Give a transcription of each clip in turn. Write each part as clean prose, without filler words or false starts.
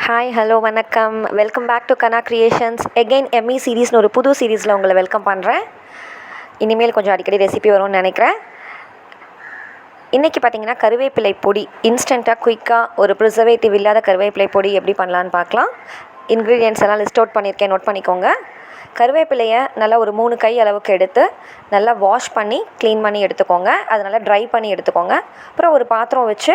Hi hello வணக்கம். Welcome back to Kanaa creations. Again ME சீரீஸ்னு ஒரு புது சீரீஸில் உங்களை வெல்கம் பண்ணுறேன். இனிமேல் கொஞ்சம் அடிக்கடி ரெசிபி வரும்னு நினைக்கிறேன். இன்றைக்கி பார்த்திங்கன்னா கருவேப்பிலை பொடி இன்ஸ்டண்ட்டாக குயிக்காக ஒரு ப்ரிசர்வேட்டிவ் இல்லாத கருவேப்பிலை பொடி எப்படி பண்ணலான்னு பார்க்கலாம். இன்க்ரீடியன்ட்ஸ் எல்லாம் லிஸ்ட் அவுட் பண்ணியிருக்கேன், நோட் பண்ணிக்கோங்க. கருவேப்பிலையை நல்லா ஒரு 3 கை அளவுக்கு எடுத்து நல்லா வாஷ் பண்ணி க்ளீன் பண்ணி எடுத்துக்கோங்க. அது நல்லா ட்ரை பண்ணி எடுத்துக்கோங்க. அப்புறம் ஒரு பாத்திரம் வச்சு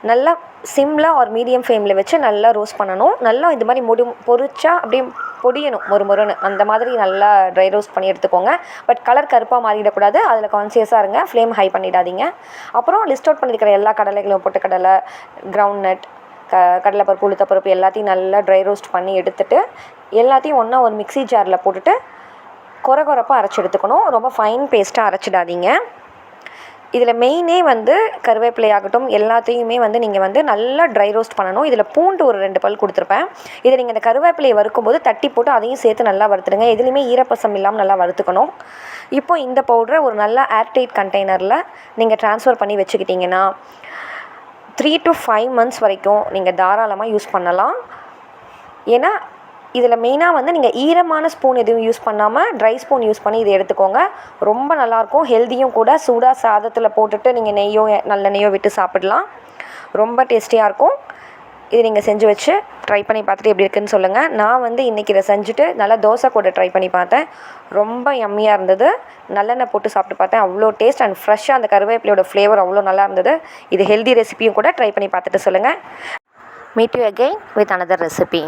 நல்லா சிம்மில் ஒரு மீடியம் ஃப்ளேமில் வச்சு நல்லா ரோஸ்ட் பண்ணணும். நல்லா இது மாதிரி பொரிச்சா அப்படியே பொடியணும் மொறுன்னு, அந்த மாதிரி நல்லா ட்ரை ரோஸ்ட் பண்ணி எடுத்துக்கோங்க. பட் கலர் கருப்பாக மாறிடக்கூடாது, அதில் கான்சியஸாக இருங்க. ஃப்ளேம் ஹை பண்ணிடாதீங்க. அப்புறம் லிஸ்ட் அவுட் பண்ணியிருக்கிற எல்லா கடலைகளும், பொட்டுக்கடலை, கிரவுண்ட் நட், கடலைப்பருப்பு, உளுத்தப்பருப்பு எல்லாத்தையும் நல்லா ட்ரை ரோஸ்ட் பண்ணி எடுத்துகிட்டு எல்லாத்தையும் ஒன்றா ஒரு மிக்ஸி ஜாரில் போட்டுட்டு கொரப்பாக அரைச்சி எடுத்துக்கணும். ரொம்ப ஃபைன் பேஸ்ட்டாக அரைச்சிடாதீங்க. இதில் மெயினே கருவேப்பிலை ஆகட்டும் எல்லாத்தையுமே நீங்கள் நல்லா ட்ரை ரோஸ்ட் பண்ணணும். இதில் பூண்டு ஒரு 2 பல் கொடுத்துருப்பேன். இதை நீங்கள் இந்த கருவேப்பிலையை வறுக்கும்போது தட்டி போட்டு அதையும் சேர்த்து நல்லா வறுத்துடுங்க. எதுலேயுமே ஈரப்பசம் இல்லாமல் நல்லா வறுத்துக்கணும். இப்போ இந்த பவுடரை ஒரு நல்ல ஏர்டைட் கண்டெய்னரில் நீங்கள் ட்ரான்ஸ்ஃபர் பண்ணி வச்சுக்கிட்டிங்கன்னா 3 to 5 months வரைக்கும் நீங்கள் தாராளமாக யூஸ் பண்ணலாம். ஏன்னா இதில் மெயினாக நீங்கள் ஈரமான ஸ்பூன் எதுவும் யூஸ் பண்ணாமல் ட்ரை ஸ்பூன் யூஸ் பண்ணி இதை எடுத்துக்கோங்க. ரொம்ப நல்லாயிருக்கும், ஹெல்த்தியும் கூட. சூடாக சாதத்தில் போட்டுட்டு நீங்கள் நெய்யோ நல்லெண்ணெய்யோ விட்டு சாப்பிடலாம். ரொம்ப டேஸ்டியாக இருக்கும். இது நீங்கள் செஞ்சு வச்சு ட்ரை பண்ணி பார்த்துட்டு எப்படி இருக்குன்னு சொல்லுங்கள். நான் இன்றைக்கி இதை செஞ்சுட்டு நல்லா தோசை கூட ட்ரை பண்ணி பார்த்தேன். ரொம்ப யம்மியாக இருந்தது. நல்லெண்ணெய் போட்டு சாப்பிட்டு பார்த்தேன். அவ்வளோ டேஸ்ட் அண்ட் ஃப்ரெஷ்ஷாக அந்த கருவேப்பிலையோட ஃப்ளேவர் அவ்வளோ நல்லா இருந்தது. இது ஹெல்தி ரெசிபியும் கூட. ட்ரை பண்ணி பார்த்துட்டு சொல்லுங்கள். Meet you again with another recipe.